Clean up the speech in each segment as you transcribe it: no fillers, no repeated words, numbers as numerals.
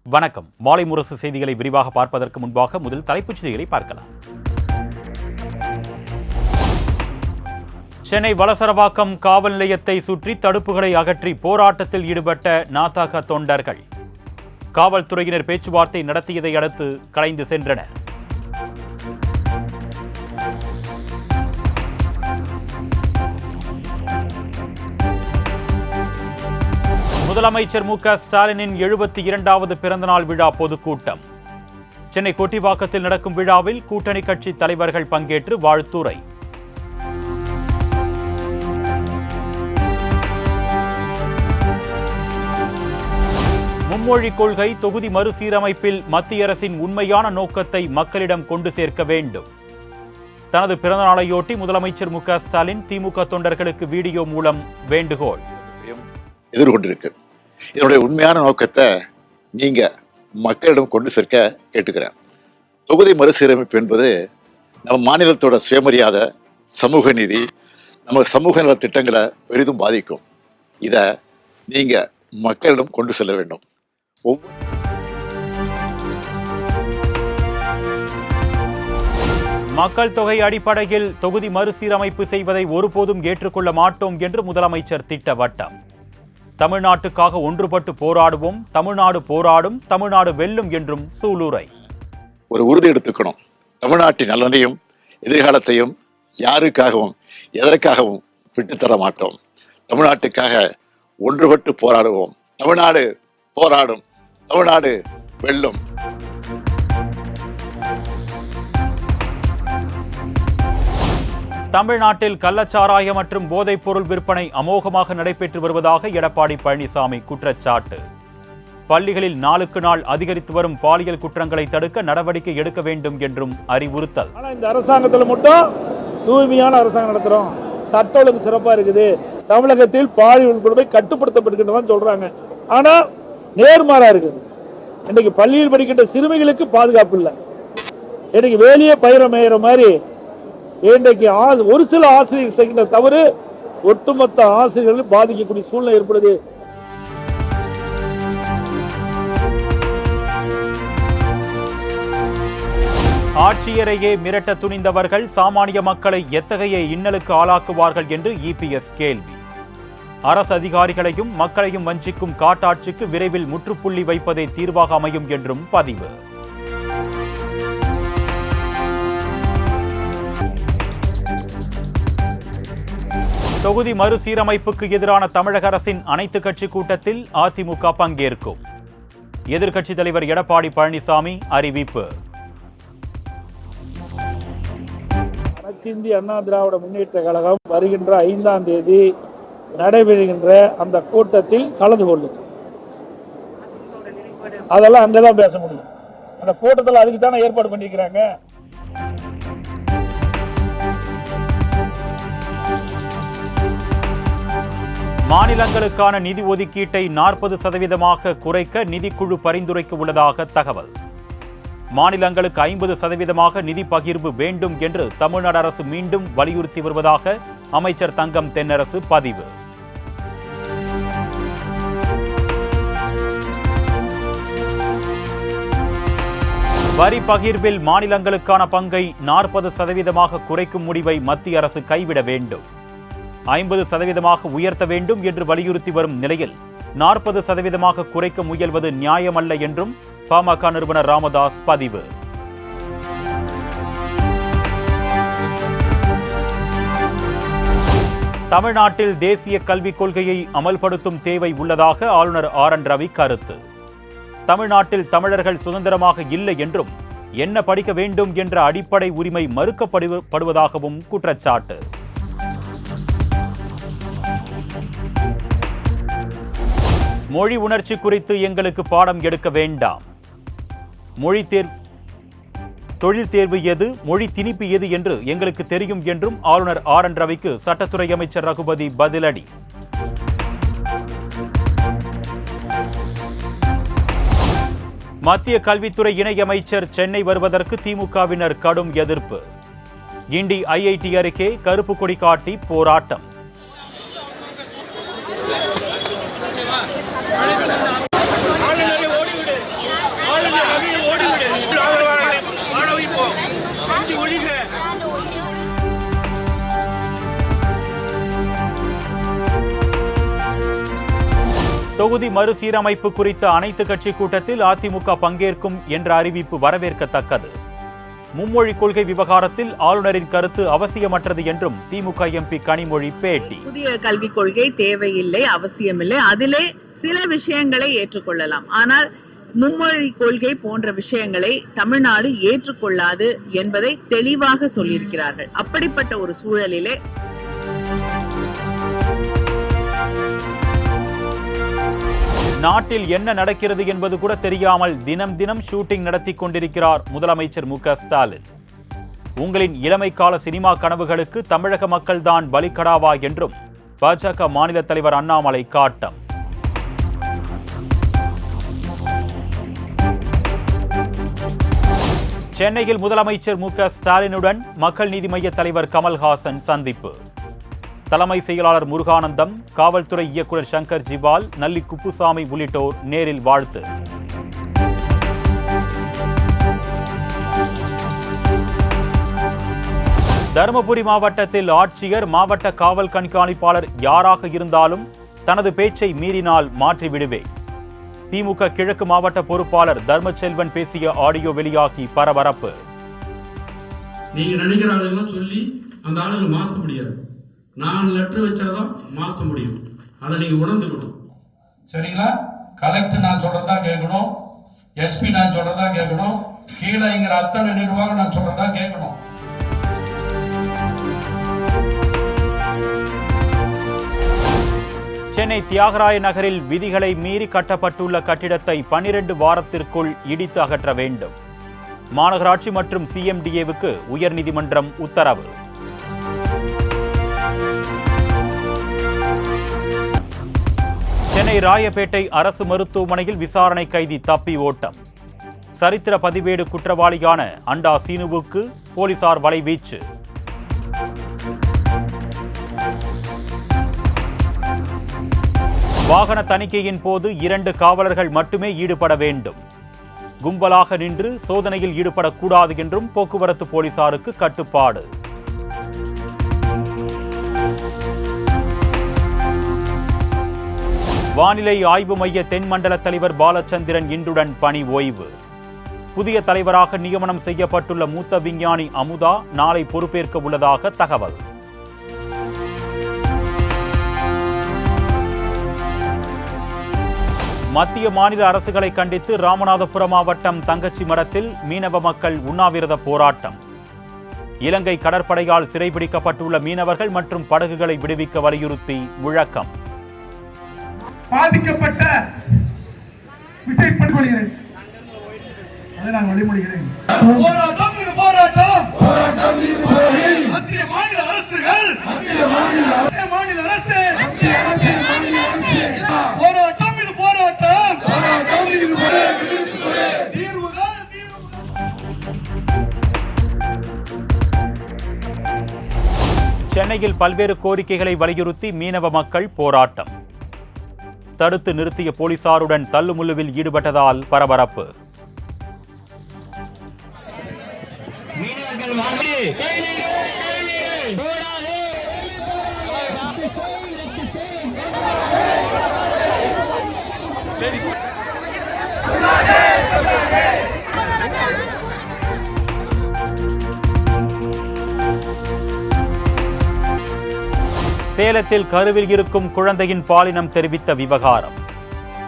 வணக்கம். மாலை முரசு செய்திகளை விரிவாக பார்ப்பதற்கு முன்பாக முதல் தலைப்புச் செய்திகளை பார்க்கலாம். சென்னை வலசரவாக்கம் காவல் நிலையத்தை சுற்றி தடுப்புகளை அகற்றி போராட்டத்தில் ஈடுபட்ட நாதாக தொண்டர்கள் காவல்துறையினர் பேச்சுவார்த்தை நடத்தியதை அடுத்து கலைந்து சென்றனர். முதலமைச்சர் மு.க. ஸ்டாலினின் 72வது பிறந்தநாள் விழா பொதுக்கூட்டம். சென்னை கொட்டிவாக்கத்தில் நடக்கும் விழாவில் கூட்டணி கட்சி தலைவர்கள் பங்கேற்று வாழ்த்துரை. மும்மொழி கொள்கை தொகுதி மறுசீரமைப்பில் மத்திய அரசின் உண்மையான நோக்கத்தை மக்களிடம் கொண்டு சேர்க்க வேண்டும். தனது பிறந்தநாளையொட்டி முதலமைச்சர் மு.க. ஸ்டாலின் திமுக தொண்டர்களுக்கு வீடியோ மூலம் வேண்டுகோள். எதிர்கொண்டிருக்கு. இதனுடைய உண்மையான நோக்கத்தை நீங்க மக்களிடம் கொண்டு சேர்க்க கேட்டுக்கிறேன். தொகுதி மறுசீரமைப்பு என்பது நம்ம மாநிலத்தோட சுயமரியாதை, சமூக நீதி, நம்ம சமூக நல திட்டங்களை பெரிதும் பாதிக்கும். இதை நீங்க மக்களிடம் கொண்டு செல்ல வேண்டும். மக்கள் தொகை அடிப்படையில் தொகுதி மறுசீரமைப்பு செய்வதை ஒருபோதும் ஏற்றுக்கொள்ள மாட்டோம் என்று முதலமைச்சர் திட்டவட்டம். தமிழ்நாட்டுக்காக ஒன்றுபட்டு போராடுவோம், தமிழ்நாடு போராடும், தமிழ்நாடு வெல்லும் என்றும் சூளுரை. ஒரு உறுதி எடுத்துக்கணும். தமிழ்நாட்டின் நலனையும் எதிர்காலத்தையும் யாருக்காகவும் எதற்காகவும் விட்டுத்தர மாட்டோம். தமிழ்நாட்டுக்காக ஒன்றுபட்டு போராடுவோம். தமிழ்நாடு போராடும், தமிழ்நாடு வெல்லும். தமிழ்நாட்டில் கள்ளச்சாராயம் மற்றும் போதைப் பொருள் விற்பனை அமோகமாக நடைபெற்று வருவதாக எடப்பாடி பழனிசாமி குற்றச்சாட்டு. பள்ளிகளில் நாளுக்கு நாள் அதிகரித்து வரும் பாலியல் குற்றங்களை தடுக்க நடவடிக்கை எடுக்க வேண்டும் என்றும் அறிவுறுத்தல். இந்த அரசாங்கத்தில் மட்டும் தூய்மையான அரசாங்கம் நடத்துறோம், சட்ட ஒழுங்கு சிறப்பா இருக்குது, தமிழகத்தில் பாலியல் கொடுமை கட்டுப்படுத்தப்பட்டு சொல்றாங்க. ஆனா நேர்மாறா இருக்குது. இன்னைக்கு பள்ளியில் படிக்கின்ற சிறுமிகளுக்கு பாதுகாப்பு இல்லை. இன்னைக்கு வேலையே பயிர மேயிற மாதிரி இன்றைக்கு ஒரு சில ஆசிரியர்கள் செய்கின்ற தவறு ஒட்டுமொத்த ஆசிரியர்கள் பாதிக்கக்கூடிய சூழ்நிலை ஏற்படுது. ஆட்சியரையே மிரட்ட துணிந்தவர்கள் சாமானிய மக்களை எத்தகைய இன்னலுக்கு ஆளாக்குவார்கள் என்று இபிஎஸ் கேள்வி. அரசு அதிகாரிகளையும் மக்களையும் வஞ்சிக்கும் காட்டாட்சிக்கு விரைவில் முற்றுப்புள்ளி வைப்பதே தீர்வாக அமையும் என்றும் பதிவு. தொகுதி மறுசீரமைப்புக்கு எதிரான தமிழக அரசின் அனைத்து கட்சி கூட்டத்தில் அதிமுக பங்கேற்கும். எதிர்க்கட்சித் தலைவர் எடப்பாடி பழனிசாமி அறிவிப்பு. அனைத்து இந்திய அண்ணா திராவிட முன்னேற்ற கழகம் வருகின்ற 5ஆம் தேதி நடைபெறுகின்ற அந்த கூட்டத்தில் கலந்து கொள்ளும். அதெல்லாம் அங்கதான் பேச முடியும். அந்த கூட்டத்தில் அதுக்கு தானே ஏற்பாடு பண்ணிருக்கிறாங்க. மாநிலங்களுக்கான நிதி ஒதுக்கீட்டை 40% குறைக்க நிதிக்குழு பரிந்துரைக்க உள்ளதாக தகவல். மாநிலங்களுக்கு 50% நிதி பகிர்வு வேண்டும் என்று தமிழ்நாடு அரசு மீண்டும் வலியுறுத்தி வருவதாக அமைச்சர் தங்கம் தென்னரசு பதிவு. வரி பகிர்வில் மாநிலங்களுக்கான பங்கை 40% குறைக்கும் முடிவை மத்திய அரசு கைவிட வேண்டும். 50% உயர்த்த வேண்டும் என்று வலியுறுத்தி வரும் நிலையில் 40% குறைக்க முயல்வது நியாயமல்ல என்றும் பாமக நிறுவனர் ராமதாஸ் பதிவு. தமிழ்நாட்டில் தேசிய கல்விக் கொள்கையை அமல்படுத்தும் தேவை உள்ளதாக ஆளுநர் ஆர்.என். ரவி கருத்து. தமிழ்நாட்டில் தமிழர்கள் சுதந்திரமாக இல்லை என்றும் என்ன படிக்க வேண்டும் என்ற அடிப்படை உரிமை மறுக்கப்படுவதாகவும் குற்றச்சாட்டு. மொழி உணர்ச்சி குறித்து எங்களுக்கு பாடம் எடுக்க வேண்டாம். தொழில் தேர்வு எது, மொழி திணிப்பு எது என்று எங்களுக்கு தெரியும் என்றும் ஆளுநர் ஆர்.என். ரவிக்கு சட்டத்துறை அமைச்சர் ரகுபதி பதிலடி. மத்திய கல்வித்துறை இணையமைச்சர் சென்னை வருவதற்கு திமுகவினர் கடும் எதிர்ப்பு. கிண்டி ஐஐடி அருகே கருப்பு கொடி காட்டி போராட்டம். தொகுதி மறுசீரமைப்பு குறித்த அனைத்து கட்சி கூட்டத்தில் அதிமுக பங்கேற்கும் என்ற அறிவிப்பு வரவேற்கத்தக்கது. மும்மொழி கொள்கை விவகாரத்தில் ஆளுநரின் கருத்து அவசியமற்றது என்றும் திமுக எம்பி கனிமொழி பேட்டி. புதிய கல்விக் கொள்கை தேவையில்லை, அவசியமில்லை. அதிலே சில விஷயங்களை ஏற்றுக்கொள்ளலாம். ஆனால் மும்மொழி கொள்கை போன்ற விஷயங்களை தமிழ்நாடு ஏற்றுக்கொள்ளாது என்பதை தெளிவாக சொல்லியிருக்கிறார்கள். அப்படிப்பட்ட ஒரு சூழலிலே நாட்டில் என்ன நடக்கிறது என்பது கூட தெரியாமல் தினம் தினம் ஷூட்டிங் நடத்தி கொண்டிருக்கிறார் முதலமைச்சர் மு.க. ஸ்டாலின். உங்களின் இளமை கால சினிமா கனவுகளுக்கு தமிழக மக்கள்தான் பலிகடாவா என்றும் பாஜக மாநில தலைவர் அண்ணாமலை காட்டம். சென்னையில் முதலமைச்சர் மு.க. ஸ்டாலினுடன் மக்கள் நீதி மய்ய தலைவர் கமல்ஹாசன் சந்திப்பு. தலைமை செயலாளர் முருகானந்தம், காவல்துறை இயக்குநர் சங்கர் ஜிவால், நல்லி குப்புசாமி உள்ளிட்டோர் நேரில் வாழ்த்து. தருமபுரி மாவட்டத்தில் ஆட்சியர், மாவட்ட காவல் கண்காணிப்பாளர் யாராக இருந்தாலும் தனது பேச்சை மீறினால் மாற்றிவிடுவேன். திமுக கிழக்கு மாவட்ட பொறுப்பாளர் தர்மச்செல்வன் பேசிய ஆடியோ வெளியாகி பரபரப்பு. நீங்க நினைக்கிற ஆளுங்கெல்லாம் சொல்லி அந்த ஆளுங்களை மாற்ற முடியாது. நான் லெட்டர் வச்சாதான் மாற்ற முடியும். அதை நீங்க உணர்ந்துக்கணும். சரிங்களா? கலெக்டர் நான் சொல்றதா கேட்கணும், எஸ்பி நான் சொல்றதா கேட்கணும், கீழே இங்கிற அத்தனை நிர்வாகம் நான் சொல்றதா கேட்கணும். சென்னை தியாகராய நகரில் விதிகளை மீறி கட்டப்பட்டுள்ள கட்டிடத்தை 12 வாரத்திற்குள் இடித்து அகற்ற வேண்டும். மாநகராட்சி மற்றும் சிஎம்டிஏவுக்கு உயர்நீதிமன்றம் உத்தரவு. சென்னை ராயப்பேட்டை அரசு மருத்துவமனையில் விசாரணை கைதி தப்பி ஓட்டம். சரித்திர பதிவேடு குற்றவாளியான அண்டா சீனுவுக்கு போலீசார் வலைவீச்சு. வாகன தணிக்கையின் போது 2 காவலர்கள் மட்டுமே ஈடுபட வேண்டும். கும்பலாக நின்று சோதனையில் ஈடுபடக்கூடாது என்றும் போக்குவரத்து போலீசாருக்கு கட்டுப்பாடு. வானிலை ஆய்வு மைய தென்மண்டல தலைவர் பாலச்சந்திரன் இன்றுடன் பணி ஓய்வு. புதிய தலைவராக நியமனம் செய்யப்பட்டுள்ள மூத்த விஞ்ஞானி அமுதா நாளை பொறுப்பேற்க உள்ளதாக தகவல். மத்திய மாநில அரசுகளை கண்டித்து ராமநாதபுரம் மாவட்டம் தங்கச்சி மரத்தில் மீனவ மக்கள் உண்ணாவிரத போராட்டம். இலங்கை கடற்படையால் சிறைபிடிக்கப்பட்டுள்ள மீனவர்கள் மற்றும் படகுகளை விடுவிக்க வலியுறுத்தி முழக்கம். பாதிக்கப்பட்ட விசைப்பண்புகளில் அதை நான் வழிமொழிகிறேன். போராட்டம் இது போராட்டம், மத்திய மாநில அரசுகள், மாநில அரசு போராட்டம் இது போராட்டம், தீர்வுகள். சென்னையில் பல்வேறு கோரிக்கைகளை வலியுறுத்தி மீனவ மக்கள் போராட்டம். தடுத்து நிறுத்திய போலீசாருடன் தள்ளுமுள்ளுவில் ஈடுபட்டதால் பரபரப்பு. சேலத்தில் கருவில் இருக்கும் குழந்தையின் பாலினம் தெரிவித்த விவகாரம்.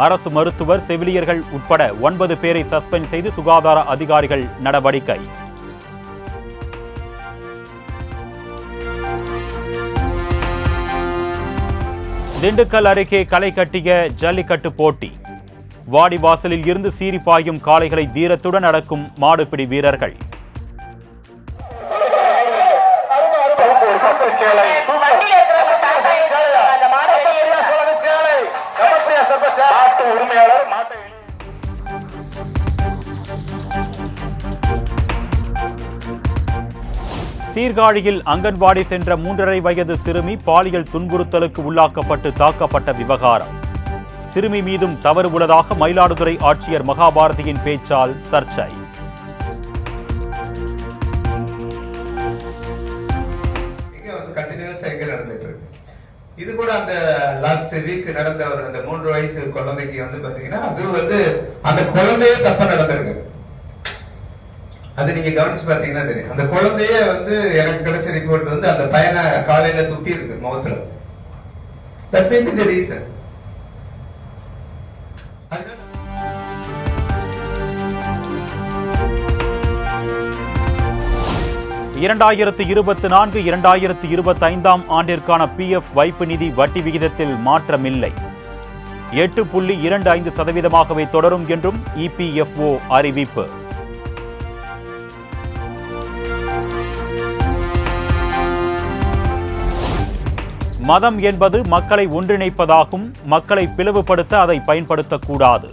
அரசு மருத்துவர், செவிலியர்கள் உட்பட 9 பேரை சஸ்பெண்ட் செய்து சுகாதார அதிகாரிகள் நடவடிக்கை. திண்டுக்கல் அருகே களை கட்டிய ஜல்லிக்கட்டு போட்டி. வாடிவாசலில் இருந்து சீறி பாயும் காளைகளை தீரத்துடன் அடக்கும் மாடுபிடி வீரர்கள். சீர்காழியில் அங்கன்வாடி சென்ற 3.5 வயது சிறுமி பாலியல் துன்புறுத்தலுக்கு உள்ளாக்கப்பட்டு தாக்கப்பட்ட விவகாரம். சிறுமி மீதும் தவறு உள்ளதாக மயிலாடுதுறை ஆட்சியர் மகாபாரதியின் பேச்சால் சர்ச்சை. இது கூட அந்த லாஸ்ட் வீக் நடந்த அந்த 3 வயசு குழந்தைக்கு வந்து பாத்தீங்கன்னா அது வந்து அந்த குழந்தையே தப்பா நடந்திருக்கு. அது நீங்க கவனிச்சு பாத்தீங்கன்னா தெரியும். அந்த குழந்தையே வந்து எனக்கு கிடைச்ச ரிப்போர்ட் வந்து அந்த பையனை காலையில துப்பி இருக்கு முகத்துல. That may be the reason. 2024-2025 ஆண்டிற்கான PF வைப்பு நிதி வட்டி விகிதத்தில் மாற்றமில்லை. 8.25% தொடரும் என்றும் EPFO அறிவிப்பு. மதம் என்பது மக்களை ஒன்றிணைப்பதாகும். மக்களை பிளவுபடுத்த அதை பயன்படுத்தக்கூடாது.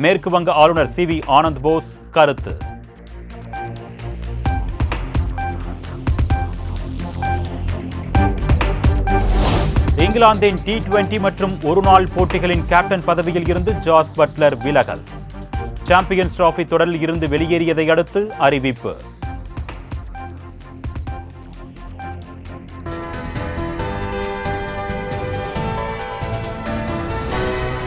மேற்கு வங்க ஆளுநர் CV ஆனந்த் போஸ் கருத்து. இங்கிலாந்தின் T20 மற்றும் ஒருநாள் போட்டிகளின் கேப்டன் பதவியில் இருந்து ஜாஸ் பட்லர் விலகல். சாம்பியன்ஸ் டிராபி தொடரில் இருந்து வெளியேறியதை அடுத்து அறிவிப்பு.